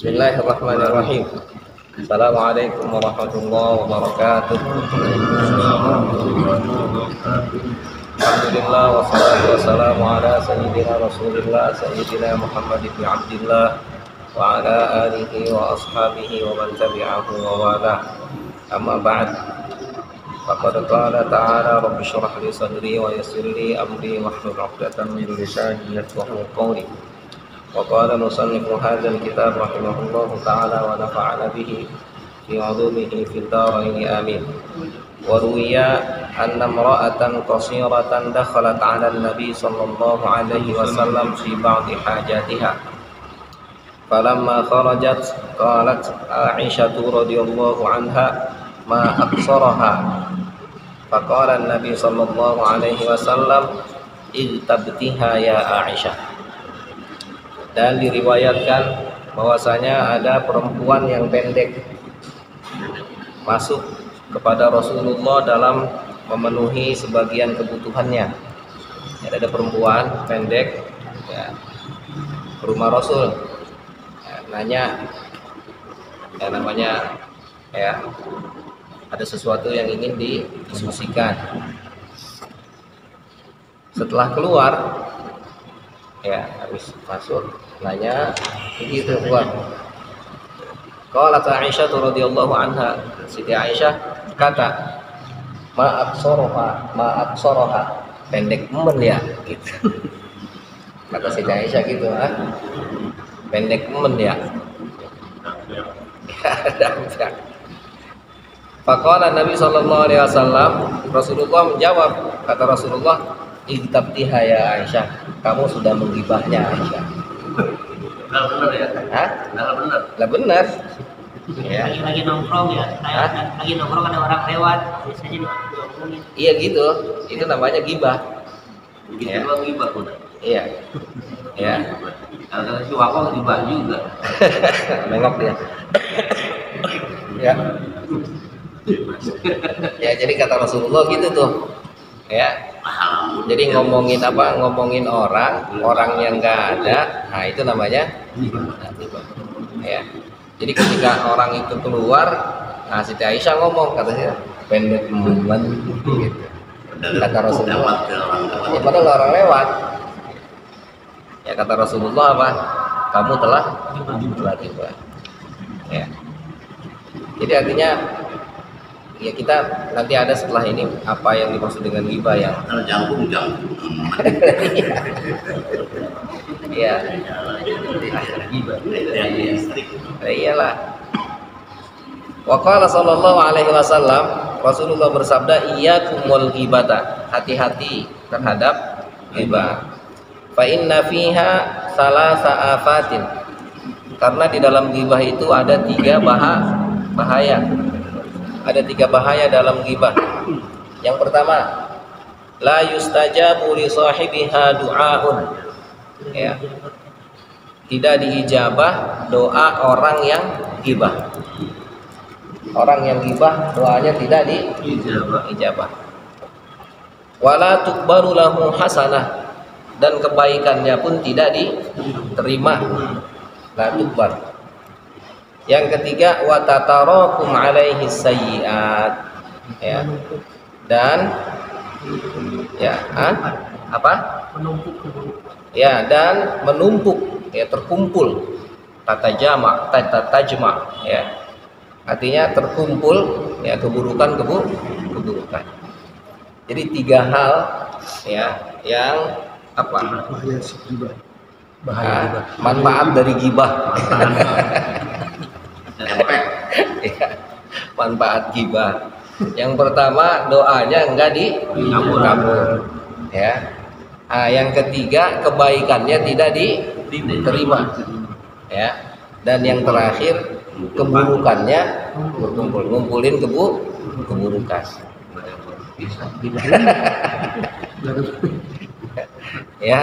Bismillahirrahmanirrahim. Assalamualaikum warahmatullahi wabarakatuh. Alhamdulillah wassalatu wassalamu ala sayyidina Rasulillah sayyidina Muhammad ibn Abdillah wa ala alihi wa ashabihi wa man tabi'ahu wa wala. Amma ba'd. Faqad qala ta'ala rabbi shrah li sadri wa yassir li amri wahlul 'uqdatam min lisani yafqahu qawli. وقال مصنف هذا الكتاب رحمه الله تعالى ونفعنا به في علومه في الدارين آمين. وروي أن امرأة قصيرة دخلت على النبي صلى الله عليه وسلم في بعض حاجاتها فلما خرجت قالت عائشة رضي الله عنها ما أقصرها فقال النبي صلى الله عليه وسلم اغتبتها يا عائشة. Dan diriwayatkan bahwasanya ada perempuan yang pendek masuk kepada Rasulullah dalam memenuhi sebagian kebutuhannya. Ada perempuan pendek ya, ke rumah Rasul ya, nanya ya, namanya ya ada sesuatu yang ingin didiskusikan. Setelah keluar ya habis masuk nanya begitu keluar. Qalat Aisyah radhiyallahu anha, Siti Aisyah kata ma aqsaraha pendek men ya gitu. Kata Siti Aisyah gitu pendek men ya. Faqala Nabi sallallahu alaihi wasallam, Rasulullah menjawab, kata Rasulullah, "Igtabtiha ya Aisyah, kamu sudah menggibahnya Aisyah." Lah benar ya? Hah? Lah benar. Ya. Lagi nongkrong ya. Lagi nongkrong ada orang lewat, biasanya diomongin. Iya gitu. Itu namanya gibah. Begitu Ya. doang gibah udah. Iya. Ya. Kalau si Wako gibah juga. Nengok dia. Ya. Ya, jadi kata Rasulullah gitu tuh. Ya. Jadi ngomongin apa? Ngomongin orang yang nggak ada. Nah itu namanya gibah. Ya. Jadi ketika orang itu keluar, nah Siti Aisyah ngomong, katanya pendek men gitu. Kata Rasulullah. Ya padahal orang lewat. Ya kata Rasulullah apa? Kamu telah gibah. Ya. Jadi artinya ya kita nanti ada setelah ini apa yang dimaksud dengan gibah yang Jangkung. Iya. Gibah. Ya, strik. Iyalah. Wa qala sallallahu alaihi wasallam, Rasulullah bersabda, iyyakum wal ghibata, hati-hati terhadap ghibah. Fa inna fiha salasa afatin. Karena di dalam ghibah itu ada 3 bahaya. Ada 3 bahaya dalam ghibah. Yang pertama, la yustajabu li sahibiha du'aun. Ya. Tidak diijabah doa orang yang ghibah. Orang yang ghibah doanya tidak diijabah. Wala tuqbalu lahu hasanah, dan kebaikannya pun tidak diterima. La tuqbal. Yang ketiga, wa tatarakum alaihi sayyi'at. Ya. Dan ya, apa? Ya, dan menumpuk, ya, terkumpul. Tajma, ya. Artinya terkumpul ya keburukan. Jadi 3 hal ya yang apa? Bahaya. Manfaat dari ghibah. Ya, manfaat ghibah. Yang pertama, doanya enggak dikabul. Ya. Yang ketiga, kebaikannya tidak diterima. Ya. Dan yang terakhir, keburukannya ngumpulin keburukan. Ya.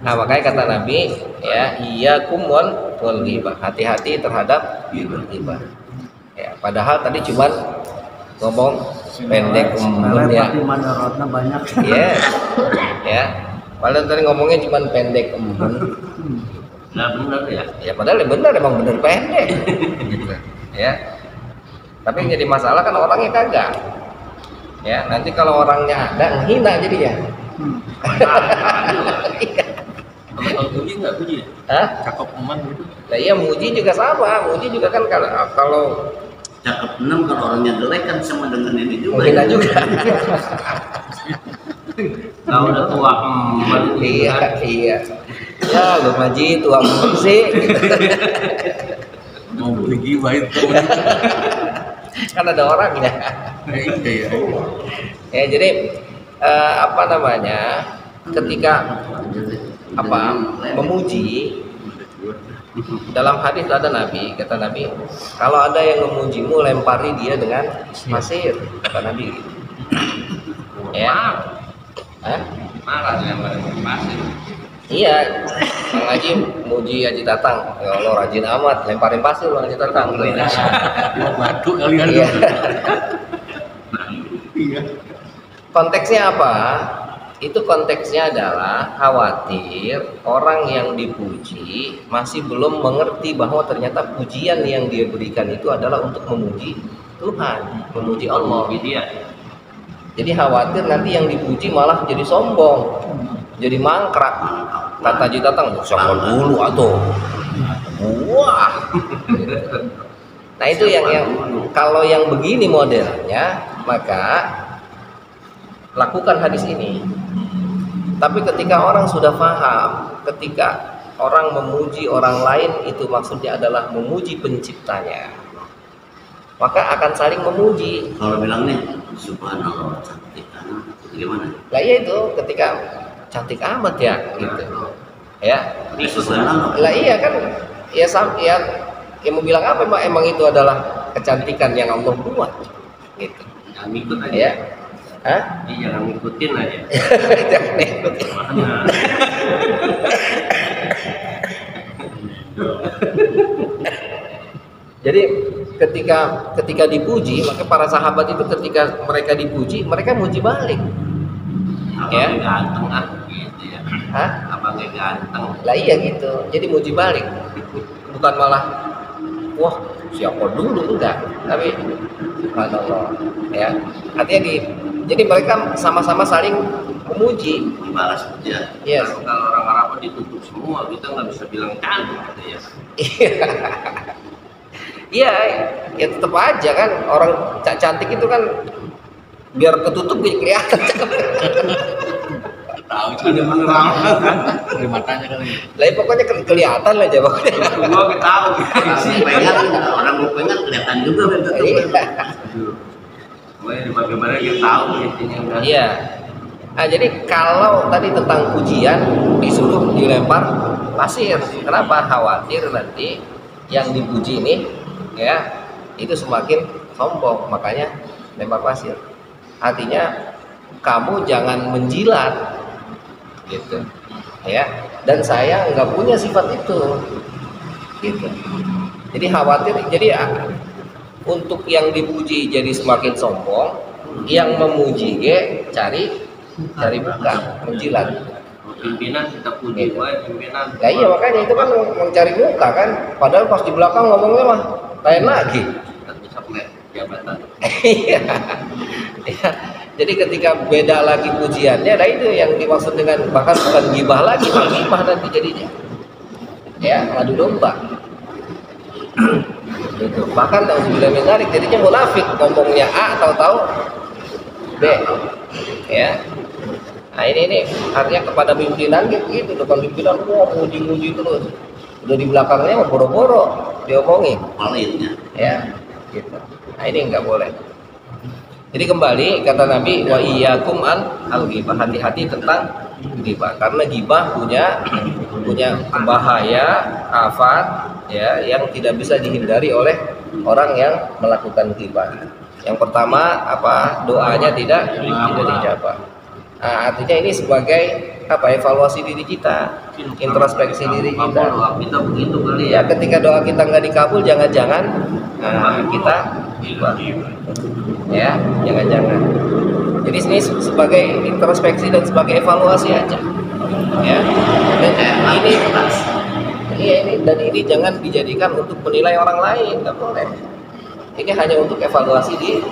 Nah, makanya kata Nabi, ya, iyyakum wal ghibah, hati-hati terhadap ghibah. Ya, padahal tadi cuman ngomong pendek ya. Banyak. Ya. Ya. Padahal tadi ngomongnya cuman pendek Nah benar ya. Ya padahal yang benar emang benar pendek. Gitu. Ya. Tapi yang jadi masalah kan orangnya kagak. Ya, nanti kalau orangnya ada menghina jadinya. Kalau puji nggak puji? Hah? Cakep eman gitu. Nah iya, muji juga sama. Muji juga kan kalau Cakep 6 kalau orangnya jelek kan sama dengan ini juga. menghina juga. Kalau udah tua eman. Iya, iya. Ya, lu maji tua sih. Mau beli gibah itu. Kan ada orangnya. Iya. Ya, jadi apa namanya? Ketika memuji, dalam hadis ada Nabi, kata Nabi, kalau ada yang memujimu lempari dia dengan pasir, kata Nabi. Ya. Hah? Malah lempar pasir. Iya, Bang Haji muji Haji Tatang, ya Allah rajin amat, lemparin pasir Bang Haji Tatang. Batu kalian. Iya. Iya. Konteksnya apa? Itu konteksnya adalah khawatir orang yang dipuji masih belum mengerti bahwa ternyata pujian yang dia berikan itu adalah untuk memuji Tuhan, memuji Allah. Jadi khawatir nanti yang dipuji malah jadi sombong, jadi mangkrak. Kata Haji Tatang, siapa dulu atau? Wah. Nah itu yang kalau yang begini modelnya, maka lakukan hadis ini. Tapi ketika orang sudah paham, ketika orang memuji orang lain itu maksudnya adalah memuji penciptanya, maka akan saling memuji. Kalau bilangnya subhanallah cantik kan gimana? Lah ya itu ketika cantik amat ya gitu. Ya. Subhanallah. Lah iya kan ya mau bilang apa emang itu adalah kecantikan yang Allah buat gitu. Jangan ikut aja. Ya. Hah? Jangan ngikutin aja. Jangan ikutin. Jadi ketika dipuji, maka para sahabat itu ketika mereka dipuji, mereka muji balik. Ya. Abangnya ganteng gitu ya. Hah? Abangnya ganteng. Lah iya gitu. Jadi muji balik. Bukan malah wah, siapa dulu enggak. Tapi subhanallah ya. Artinya jadi mereka sama-sama saling memuji. Balas puja. Yes. Kalau orang Arab ditutup semua, kita nggak bisa bilang cantik gitu ya. Iya, ya tetap aja kan orang cantik itu kan biar ketutup kelihatan cakep. Tahu ada menerang di matanya kali. Lah pokoknya kelihatan aja pokoknya. Gua tahu. Orang mau pengen kelihatan juga kan tutup. Pokoknya bagaimana kita tahu intinya. Iya. Nah, jadi kalau tadi tentang pujian disuruh dilempar pasir. Kenapa? Khawatir nanti yang dipuji ini ya itu semakin sombong, makanya lempar pasir. Artinya kamu jangan menjilat gitu. Ya. Dan saya nggak punya sifat itu. Gitu. Jadi khawatir untuk yang dipuji jadi semakin sombong, yang memuji cari muka, menjilat. Pimpinan kita puji, pimpinan. Ya iya makanya itu kan mencari muka kan, padahal pas di belakang ngomongnya mah lain lagi. Bisa punya jabatan. Iya. Jadi ketika beda lagi pujiannya, nah itu yang dimaksud dengan bahkan bukan gibah lagi, gibah nanti jadinya. Ya, ngadu domba. Gitu. Bahkan nauzubillah min dzalik jadinya munafik, ngomongnya A tahu-tahu B. Ya. Nah ini artinya kepada pimpinan gitu, depan pimpinan muji-muji terus. Udah di belakangnya boro-boro diomongin. Palingnya. Ya, gitu. Nah ini nggak boleh. Jadi kembali kata Nabi wa iyyakum al-ghibah, hati-hati tentang ghibah karena ghibah punya bahaya, afat ya yang tidak bisa dihindari oleh orang yang melakukan ghibah. Yang pertama doanya tidak dijawab. Nah, artinya ini sebagai evaluasi diri kita, introspeksi diri kita. Kita begitu kali Ya ketika doa kita nggak dikabul jangan-jangan kita ghibah. Ya, jangan-jangan. Jadi ini sebagai introspeksi dan sebagai evaluasi aja. Ya. Dan ini Iya ini, dan ini jangan dijadikan untuk menilai orang lain, nggak boleh. Ini hanya untuk evaluasi diri.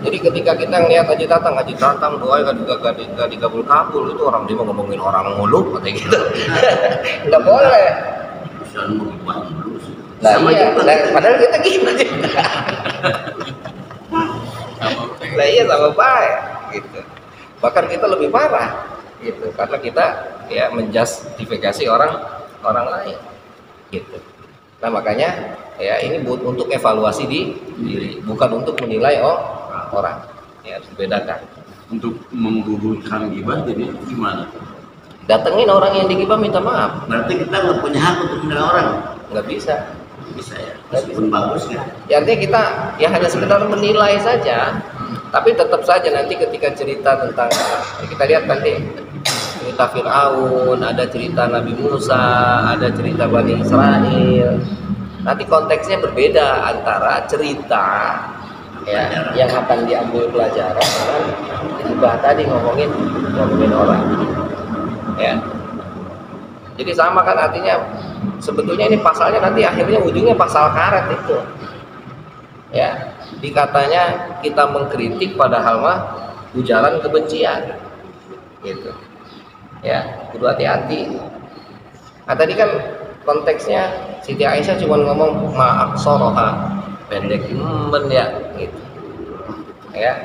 Jadi ketika kita ngelihat Haji Tatang doa gak dikabul-kabul, itu orang dia mau ngomongin orang mulu kayak gitu. Nggak boleh. Nah iya, padahal kita gimana juga. Nah iya sama baik gitu. Bahkan kita lebih parah gitu, karena kita ya menjustifikasi orang lain gitu. Nah makanya ya ini untuk evaluasi diri, bukan untuk menilai orang. Ya harus dibedakan. Untuk menggugurkan gibah jadi gimana? Datengin orang yang digibah, minta maaf. Berarti kita nggak punya hak untuk menilai orang. Nggak bisa. Bisa ya, meskipun bagus ya. Ya artinya kita ya hanya sekedar menilai saja, tapi tetap saja nanti ketika cerita tentang, kita lihat nanti cerita Fir'aun, ada cerita Nabi Musa, ada cerita Bani Israel. Nanti konteksnya berbeda antara cerita ya yang akan diambil pelajaran dengan gibah tadi ngomongin orang. Ya. Jadi sama kan, artinya sebetulnya ini pasalnya nanti akhirnya ujungnya pasal karet itu. Ya, dikatanya kita mengkritik padahal mah ujaran kebencian. Gitu. Ya, kudu hati-hati. Nah, tadi kan konteksnya Siti Aisyah cuma ngomong ma'aksoroha, pendek ya gitu. Ya.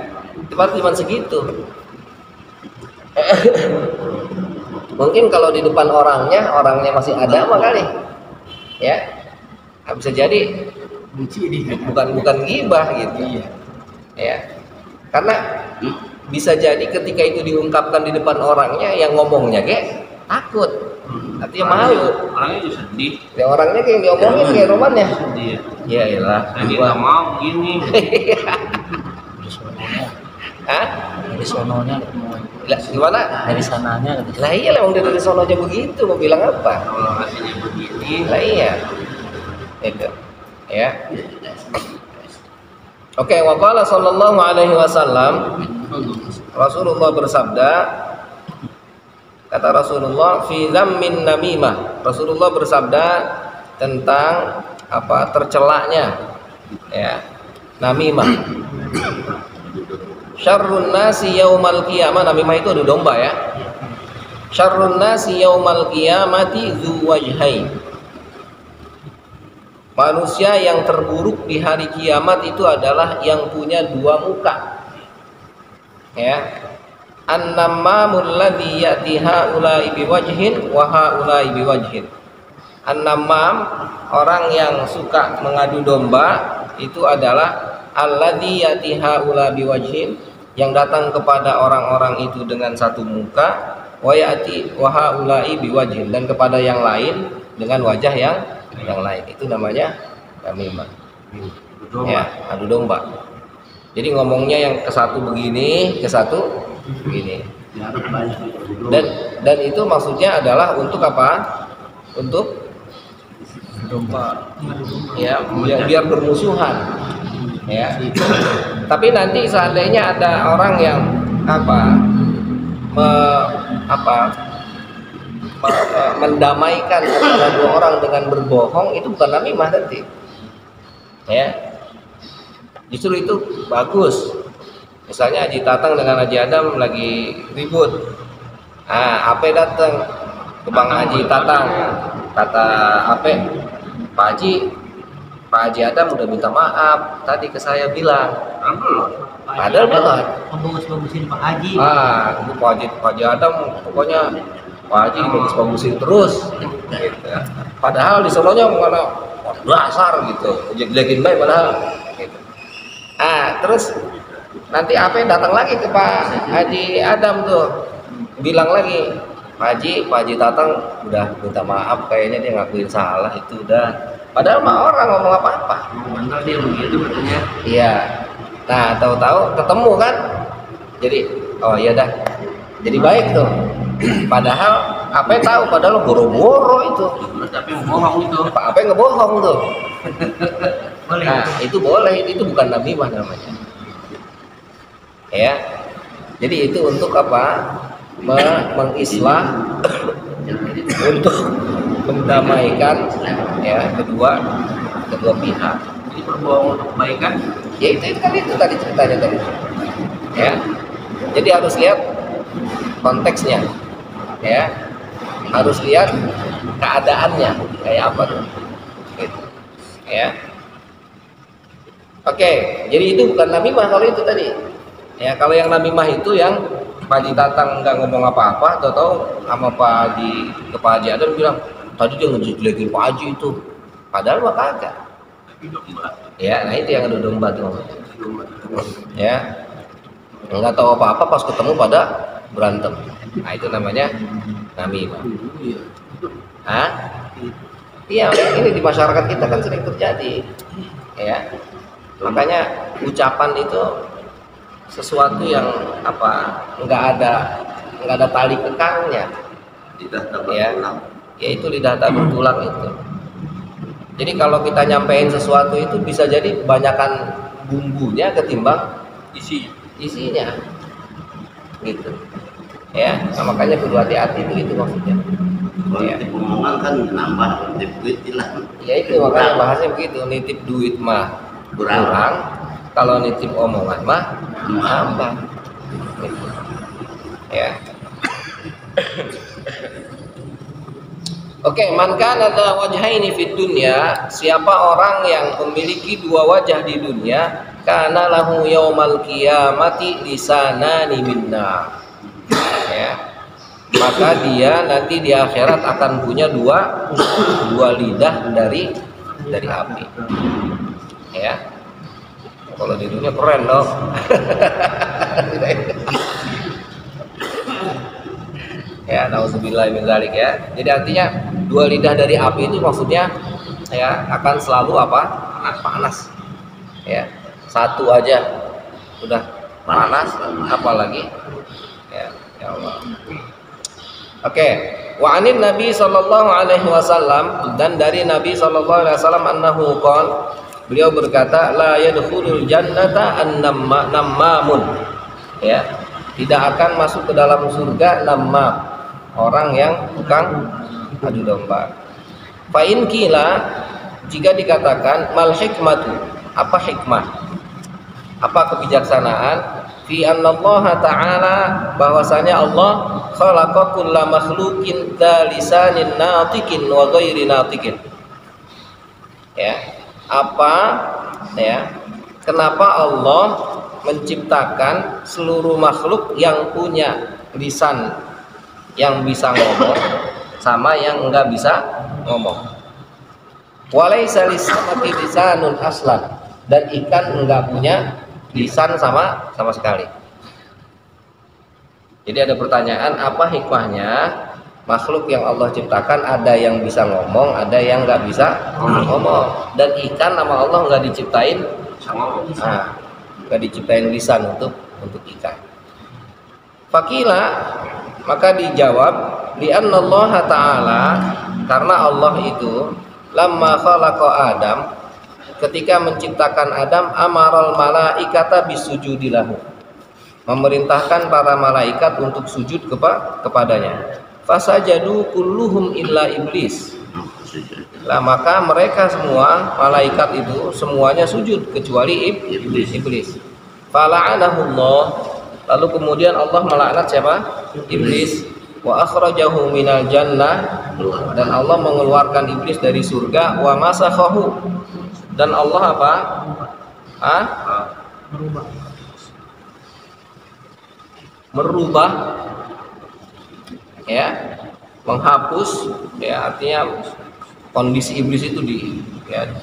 Cuma segitu. Mungkin kalau di depan orangnya masih ada mah kali, ya bisa jadi bukan gibah gitu, ya karena bisa jadi ketika itu diungkapkan di depan orangnya, yang ngomongnya takut, artinya malu, orangnya juga sedih, ya orangnya kayak diomongin kayak romannya, sedih. Ya iyalah, Saya nggak mau gini. Hah? Dari sononya Lah, gimana? dari sananya Lah iya lah, udah dari sono aja begitu, mau bilang apa? Kalau hasilnya begini, Lah iya, itu, ya. Oke, waqala sallallahu alaihi wasallam, Rasulullah bersabda, kata Rasulullah, fi dzammin namimah. Rasulullah bersabda tentang apa tercelaknya, ya, namimah. Syarrun nasi yaumal qiyamah, namimah itu adu domba ya. Syarrun nasi yaumal qiyamati dzu wajhain. Manusia yang terburuk di hari kiamat itu adalah yang punya dua muka. Ya. An-namamul ladzi yati haula'i biwajhin wa haula'i biwajhin. An-namam, orang yang suka mengadu domba, itu adalah alladzi yati haula biwajhin, yang datang kepada orang-orang itu dengan satu muka, wa yati wa haula'i biwajhin, dan kepada yang lain dengan wajah yang lain. Itu namanya namimah. Ya, adu domba. Jadi ngomongnya yang ke satu begini, ke satu begini. Dan itu maksudnya adalah untuk apa? Untuk domba. Ya, biar bermusuhan. Ya. Tapi nanti seandainya ada orang yang mendamaikan antara dua orang dengan berbohong, itu bukan namimah nanti. Ya. Justru itu bagus. Misalnya Haji Tatang dengan Haji Adam lagi ribut. Ape datang ke Bang Haji Tatang. Kata Ape, Pak Haji Adam udah minta maaf tadi ke saya bilang. Padahal belum. Bagus-bagusin Pak Haji. Pak Haji Adam pokoknya Pak Haji bagus-bagusin terus. Gitu. Padahal di sononya mengenai dasar gitu, jelek-jelekin baik padahal. Gitu. Terus nanti apa datang lagi ke Pak Haji Adam tuh, bilang lagi, Pak Haji Tatang udah minta maaf, kayaknya dia ngakuin salah itu udah. Padahal mah orang ngomong apa-apa. bener dia begitu katanya. Iya. Nah, tahu-tahu ketemu kan. Jadi, oh iya dah. Jadi baik tuh. Padahal apa tahu, padahal boro-boro itu. Tapi bohong itu. Apa ngebohong tuh. Boleh. Nah, itu boleh, itu bukan namimah namanya. Ya. Jadi itu untuk apa? Mengislah untuk mendamaikan ya kedua pihak. Jadi berbohong untuk kebaikan. Ya itu tadi ceritanya tadi. Ya. Jadi harus lihat konteksnya. Ya. Harus lihat keadaannya kayak apa tuh. Gitu. Ya. Oke, jadi itu bukan namimah kalau itu tadi. Ya, kalau yang namimah itu yang Pak Haji Tatang nggak ngomong apa-apa, atau sama Pak Haji ke Pak Haji Adam bilang tadi dia ngejelekin Pak Haji itu, padahal mah kagak. Ya, nah itu yang adu domba tuh. Ya, nggak tahu apa-apa pas ketemu pada berantem. Nah itu namanya namimah. Hah? Iya, ini di masyarakat kita kan sering terjadi. Ya, makanya ucapan itu sesuatu yang apa nggak ada tali kekangnya, Lidah tak ya, bertulang. yaitu lidah tak bertulang itu. Jadi kalau kita nyampein sesuatu itu bisa jadi kebanyakan bumbunya ketimbang isinya, gitu. Ya, nah, makanya kudu hati-hati itu maksudnya. Kalau Ya. nitip omongan kan nambah, nitip duit hilang. Ya itu makanya bahasnya begitu, nitip duit mah kurang, kalau nitip omongan mah nambah. Gitu. Ya. Oke, man kana dza wajhaini fid dunya, siapa orang yang memiliki dua wajah di dunia, kana lahu yaumal qiyamati lisanani minna. Ya. Maka dia nanti di akhirat akan punya dua lidah dari api. Ya. Kalau di dunia keren dong. Ya, nauzubillah min dzalik ya. Jadi artinya dua lidah dari api itu maksudnya ya akan selalu apa? Panas. Ya. Satu aja udah panas, apalagi ya Allah. Oke, wa anin Nabi sallallahu alaihi wasallam, dan dari Nabi sallallahu alaihi wasallam annahu qala, beliau berkata la yadkhulul jannata an-nammamun. Ya, tidak akan masuk ke dalam surga nammam, orang yang tukang adu domba. Fa in qila, jika dikatakan mal hikmatu, apa hikmah? Apa kebijaksanaan? Fi annallaha ta'ala, bahwasanya Allah khalaqa kulla makhluqin lisanin natiqin wa ghairi natiqin. Ya, apa ya? Kenapa Allah menciptakan seluruh makhluk yang punya lisan yang bisa ngomong sama yang enggak bisa ngomong. Walaysa lisanati lisanun aslan, dan ikan enggak punya lisan sama sekali. Jadi ada pertanyaan, apa hikmahnya makhluk yang Allah ciptakan ada yang bisa ngomong, ada yang nggak bisa ngomong, dan ikan nama Allah nggak diciptain, nggak diciptain lisan untuk ikan. Fakila, maka dijawab, li'annallaha ta'ala, karena Allah itu lamma khalaqa Adam, ketika menciptakan Adam, amaral malaikata bisujudilahu, memerintahkan para malaikat untuk sujud kepadanya. Fasajadu kulluhum illa iblis. Lah maka mereka semua malaikat itu semuanya sujud kecuali iblis. Fala'anahullah, lalu kemudian Allah melaknat siapa? Iblis. Wa akhrajahu minal jannah, dan Allah mengeluarkan iblis dari surga. Wa masakhahu, dan Allah apa? Merubah, ya, menghapus, ya, artinya kondisi iblis itu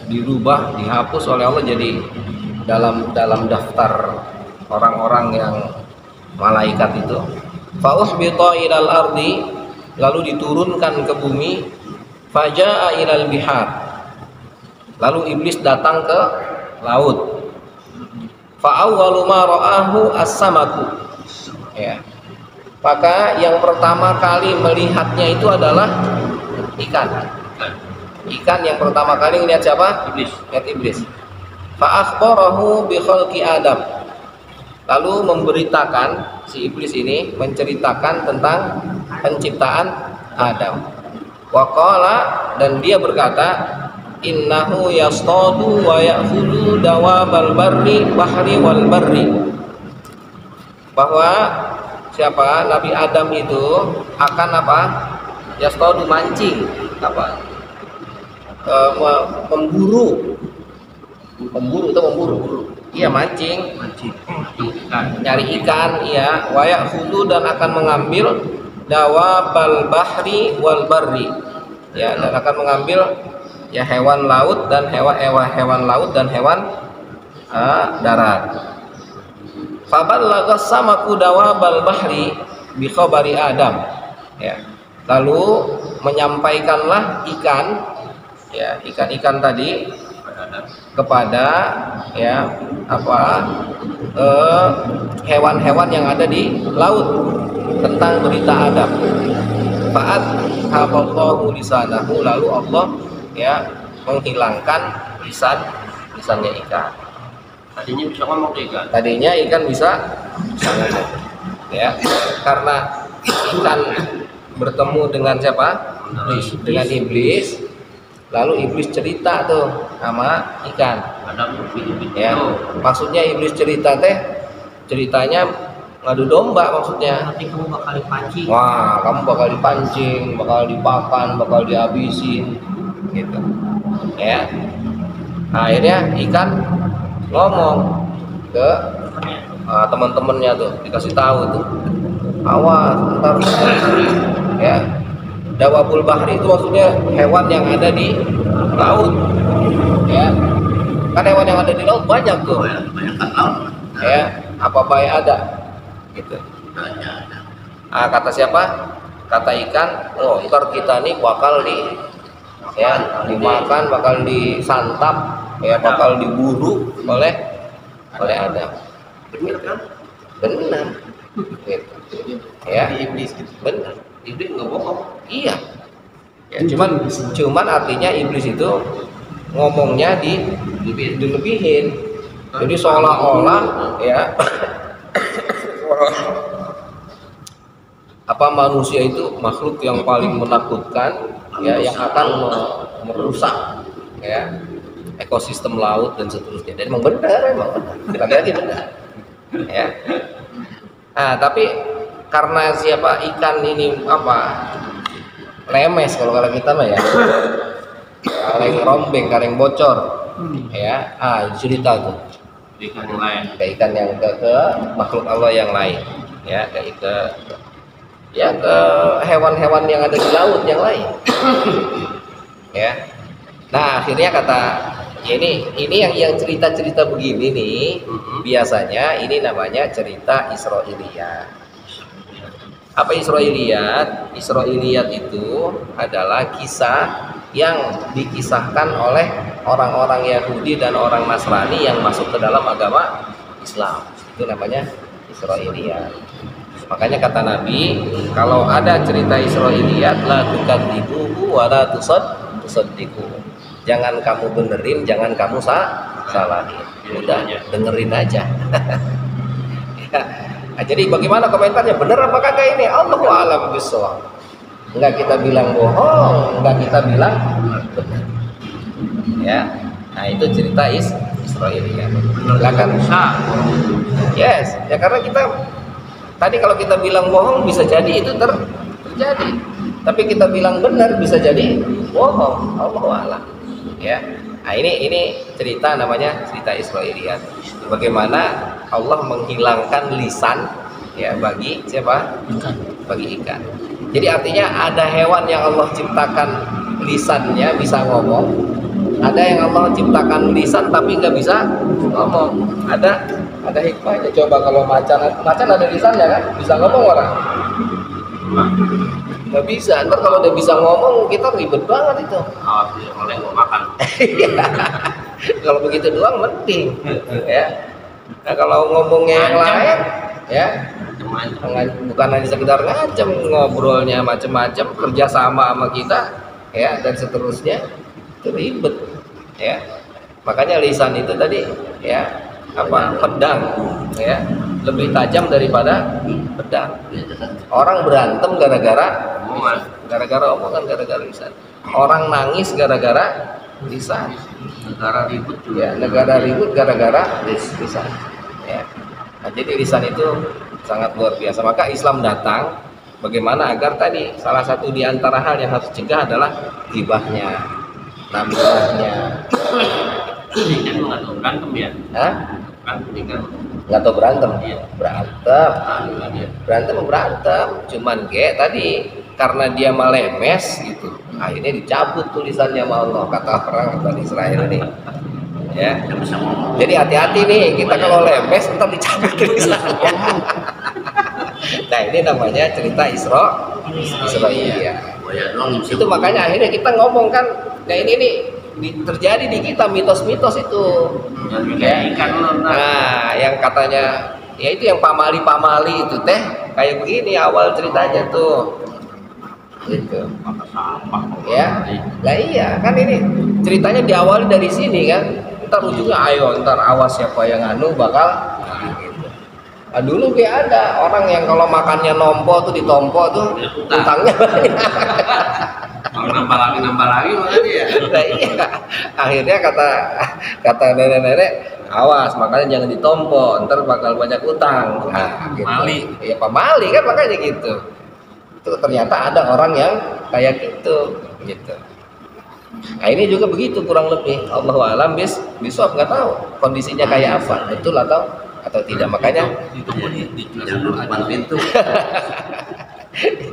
dirubah, dihapus oleh Allah jadi dalam daftar orang-orang yang malaikat itu. Fa uhbita ilal ardi, lalu diturunkan ke bumi. Faja'a ilal bihar, lalu iblis datang ke laut. Fa awwalu ma ra'ahu as-samaku, ya, maka yang pertama kali melihatnya itu adalah ikan. Ikan yang pertama kali melihat siapa? Iblis. Fa akhbarahu bi khalqi Adam, lalu memberitakan, si iblis ini menceritakan tentang penciptaan Adam. Waqala, dan dia berkata, innahu yastadu wa ya'khudhu dawabal barri bahri wal barri, bahwa siapa Nabi Adam itu akan apa? Yastadu, mancing, apa? Memburu atau memburu. Iya, mancing, nyari ikan, iya. Wa ya'khudhu, dan akan mengambil dawabal bahri wal barri, ya, dan akan mengambil ya hewan laut dan hewan laut dan hewan darat. Faballagha samaku dawabal bahri bi khabari Adam, ya, lalu menyampaikanlah ikan, ya, ikan tadi kepada ya apa hewan-hewan yang ada di laut tentang berita Adam. Fa'at haballahu lisanahu, lalu Allah ya menghilangkan lisannya ikan. Tadinya bisa ngomong ikan. Tadinya ikan bisa ngomong, ya, karena ikan bertemu dengan siapa? Dengan iblis. Lalu iblis cerita tuh sama ikan. Ada begitu. Ya, maksudnya iblis ceritanya ngadu domba maksudnya. Nanti kamu bakal dipancing. Wah, kamu bakal dipancing, bakal dipakan, bakal dihabisin, gitu. Ya. Nah, akhirnya ikan ngomong ke teman-temannya tuh, dikasih tahu tuh, awas ntar, ya. Dawabul bahri itu maksudnya hewan yang ada di laut, ya. Kan hewan yang ada di laut banyak tuh, ya. Apa baik ada, gitu. Ah, kata siapa? Kata ikan, oh ntar kita nih bakal dimakan, bakal disantap, ya, bakal diburu oleh Adam. Bener kan? Benar, gitu. Ya, Iblis gitu. benar. Iblis nggak bohong. Iya. Ya, cuman artinya iblis itu ngomongnya dilebihin. Jadi seolah-olah ya apa manusia itu makhluk yang paling menakutkan, ya, yang akan merusak ya ekosistem laut dan seterusnya. Dan emang benar. Lagi benar. Ya. Nah, tapi karena siapa ikan ini apa lemes kalau kita mah ya, kaleng rombeng, kaleng bocor, ya, cerita tuh Ikan yang lain. ke ikan yang ke makhluk Allah yang lain, ya, ke hewan-hewan yang ada di laut yang lain, ya. Nah, akhirnya kata ya ini yang cerita-cerita begini nih, biasanya ini namanya cerita Israiliyat. Apa Israiliyat? Israiliyat itu adalah kisah yang dikisahkan oleh orang-orang Yahudi dan orang Nasrani yang masuk ke dalam agama Islam. Itu namanya Israiliyat. Makanya kata Nabi, kalau ada cerita Israiliyat, la tukadzibuhu wa la tusaddiqu. Jangan kamu benerin, jangan kamu salahin. Udah, dengerin aja. Nah, jadi bagaimana komentarnya? Benar apa kagak ini? Allahu a'lam bishawab. Enggak kita bilang bohong, enggak kita bilang benar. Ya. Nah, itu cerita Israiliyat. Silakan. Yes, ya karena kita tadi kalau kita bilang bohong bisa jadi itu terjadi. Tapi kita bilang benar bisa jadi bohong. Allahu a'lam. Ya. Nah, ini cerita namanya cerita Israiliyat. Bagaimana Allah menghilangkan lisan ya bagi siapa? Bagi ikan. Jadi artinya ada hewan yang Allah ciptakan lisannya bisa ngomong, ada yang Allah ciptakan lisan tapi nggak bisa ngomong. Ada hikmahnya. Coba kalau macan ada lisannya kan, bisa ngomong orang? Nggak bisa. Ntar kalau udah bisa ngomong kita ribet banget itu. Awas dia oleh mau makan. Kalau begitu doang mending, ya. Nah, kalau ngomongnya yang lain, ya, bukan hanya sekedar ngancem, ngobrolnya macam-macam, kerja sama kita, ya, dan seterusnya, itu ribet, ya. Makanya lisan itu tadi, ya, apa pedang, ya, lebih tajam daripada pedang. Orang berantem gara-gara omongan, gara-gara lisan. Orang nangis gara-gara lisan. Negara ribut juga. Ya, negara ribut gara-gara lisan. Ya. Nah, jadi lisan itu sangat luar biasa. Maka Islam datang bagaimana agar tadi salah satu di antara hal yang harus dicegah adalah ghibahnya, namimahnya. Ini kan nggak tahu berantem ya? Hah? Kan ini kan Nggak tahu berantem? Iya. Berantem. Cuman tadi karena dia melemes gitu, akhirnya dicabut tulisannya sama Allah, kata orang Bani Israel ini. Ya. Jadi hati-hati nih, kita kalau lemes ntar dicabut tulisannya. Nah, ini namanya cerita Israiliyah. Itu makanya akhirnya kita ngomong kan, nah ini nih terjadi di kita mitos-mitos itu. Ya. Nah, yang katanya ya itu yang pamali itu teh kayak begini awal ceritanya tuh. Gitu. Ya. Lah iya, kan ini ceritanya diawali dari sini kan. Ntar ujungnya ntar awas siapa yang bakal gitu. Nah, dulu ada orang yang kalau makannya nompo tuh ditompo tuh utangnya nambah lagi makanya ya. Nah, iya. Akhirnya kata nenek-nenek, awas makanya jangan ditompo, ntar bakal banyak utang. Nah, gitu. Ya pamali kan makanya gitu. Itu ternyata ada orang yang kayak gitu. Nah, ini juga begitu kurang lebih. Allahu a'lam bishawab, nggak tahu kondisinya kayak apa, betul atau tidak. Makanya di depan pintu.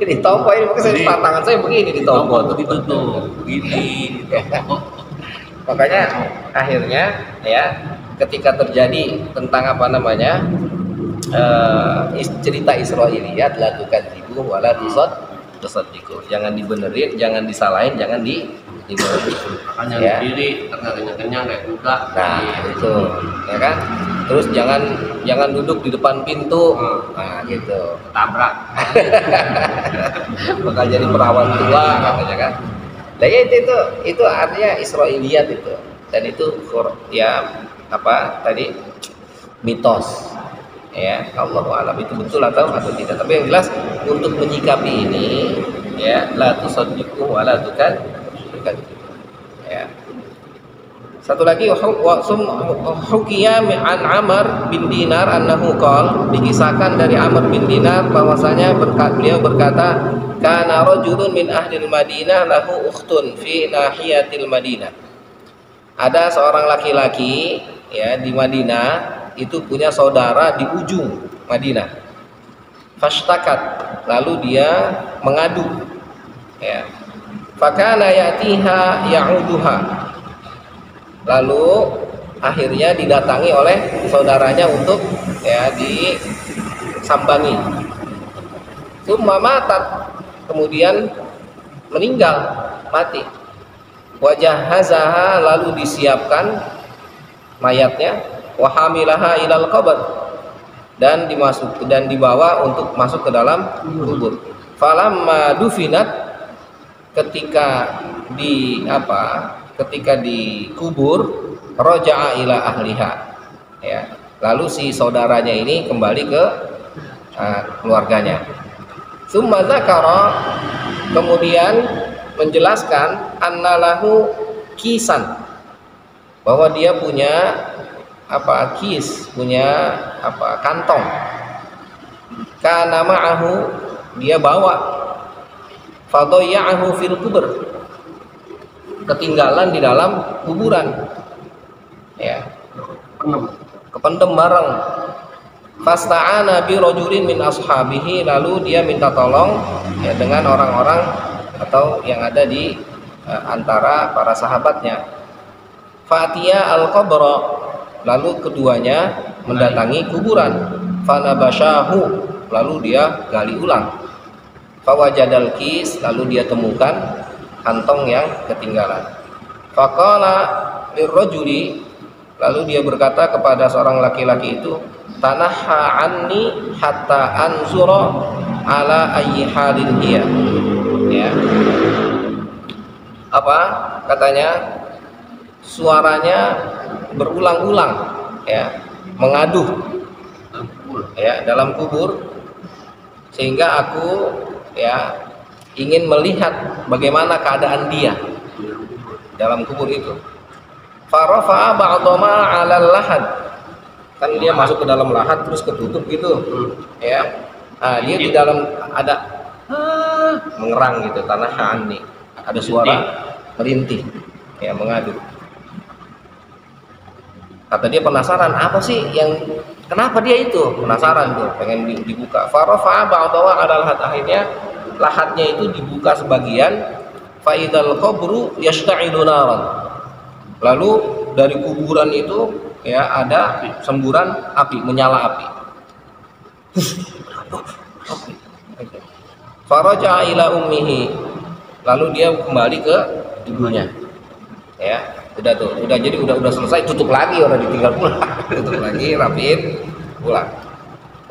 ditompo ini, makanya tangan saya begini ditompo tuh. Begini. Makanya akhirnya ya ketika terjadi tentang apa namanya cerita Israiliyat, la tukadzibu wa la tusaddiqu. Jangan dibenerin, jangan disalahin, jangan dibenerin. Makanya Ya. diri kenyang kayak kuda. Nah, itu ya kan. Terus jangan duduk di depan pintu. Nah, gitu. Tabrak. Bakal jadi perawan tua katanya kan. Nah, ya itu artinya Israiliyat itu. Dan itu ya apa tadi mitos. Ya, Allahu a'lam itu betul atau tidak. Tapi yang jelas untuk menyikapi ini ya la tusaddiqu wa la tukadzibu. Ya. Satu lagi hukiya an Amr bin Dinar annahu qol, dikisahkan dari Amr bin Dinar bahwasanya beliau berkata, kana rajulun min ahlil Madinah lahu ukhtun fi nahiyatil Madinah. Ada seorang laki-laki ya di Madinah itu punya saudara di ujung Madinah. Fashtakat, lalu dia mengadu. Ya. Fakana ya'tiha ya'uduha. Lalu akhirnya didatangi oleh saudaranya untuk ya disambangi. Summa matat, kemudian meninggal, mati. Wajahazaha, lalu disiapkan mayatnya, wahamilaha ilal qabr, dan dibawa untuk masuk ke dalam kubur. Falamma dufinat, ketika dikubur, roja'a ila ahliha, ya, lalu si saudaranya ini kembali ke keluarganya. Summa dzakara, kemudian menjelaskan annalahu kisan, bahwa dia punya punya kantong. Kana ma'ahu, dia bawa. Fadoya'ahu fil kubur, ketinggalan di dalam kuburan. Ya. Kependem bareng. Fasta'ana bi rajulin min ashabihi, lalu dia minta tolong ya dengan orang-orang atau yang ada di antara para sahabatnya. Fatiya al-qabra, lalu keduanya mendatangi kuburan. Fanabashahu, lalu dia gali ulang. Fawajadal kis, lalu dia temukan kantong yang ketinggalan. Faqala lirrajuli, lalu dia berkata kepada seorang laki-laki itu, tanahha anni hatta anzura ala ayyi halin hiya. Ya. Apa katanya? Suaranya berulang-ulang ya, mengaduh. ya dalam kubur, sehingga aku ya ingin melihat bagaimana keadaan dia dalam kubur itu. Farafa'a ba'dama 'alal lahad, kan dia masuk ke dalam lahat terus ketutup gitu ya. Nah, dia di dalam ada mengerang gitu, tanah hani, ada suara merintih ya, mengadu. Kata dia penasaran, apa sih yang kenapa dia itu penasaran tuh, pengen dibuka. Farafa'a ba'dahu 'alal lahad, akhirnya lahatnya itu dibuka sebagian. Faidal qabru yashta'ilu naran, lalu dari kuburan itu ya ada semburan api, menyala api. Faraja'a ila ummihi, lalu dia kembali ke ibunya ya. Udah tuh, jadi udah selesai, tutup lagi, orang ditinggal pulang. Tutup lagi, rapiin, pulang.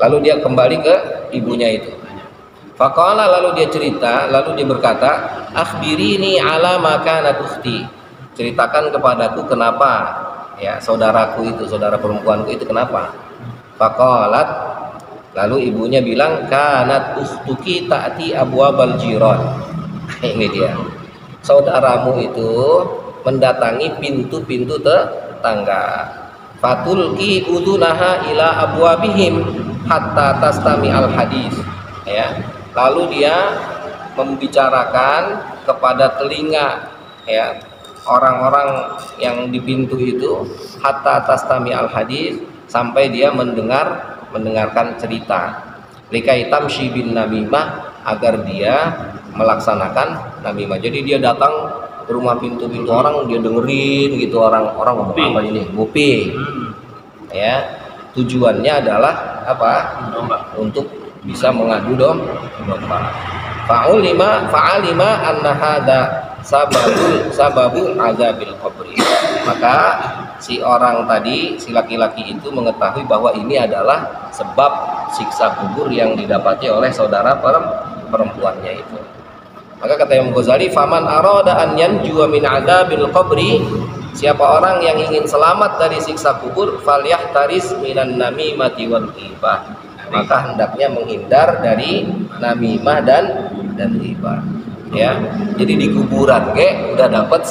Lalu dia kembali ke ibunya itu. Faqala, lalu dia cerita, lalu dia berkata, akhbirini ala ma kanat ukhti, ceritakan kepadaku kenapa ya saudaraku itu, saudara perempuanku itu kenapa. Faqalat, lalu ibunya bilang, kanat ukhtuki ta'ti abwabal jiran. Ini dia, saudaramu itu mendatangi pintu-pintu tetangga. Fatulki udunaha ila abwabihim hatta tastami al hadis ya. Lalu dia membicarakan kepada telinga ya orang-orang yang di pintu itu, hatta tastami al hadis, sampai dia mendengarkan cerita. Likai tamshi bin namimah, agar dia melaksanakan namimah. Jadi dia datang ke rumah pintu-pintu orang, dia dengerin gitu orang ngomong apa ini, ngopi ya. Tujuannya adalah apa? Untuk bisa mengadu domba. Fa'alima anna hadza sababul azabil qabri, maka si orang tadi, si laki-laki itu mengetahui bahwa ini adalah sebab siksa kubur yang didapati oleh saudara perempuannya itu. Maka kata Imam Ghazali, faman arada an yanjuwa min adzabil qabri, siapa orang yang ingin selamat dari siksa kubur, falyahtaris minan namimati wal ghibah, maka hendaknya menghindar dari namimah dan ghibah ya. Jadi di kuburan udah dapat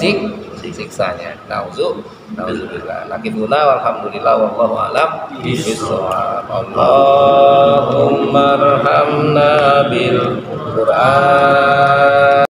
siksanya. Nauzubillah. Nakifuna walhamdulillah wallahu a'lam bishawab. Allahumma arhamna bil Qur'an.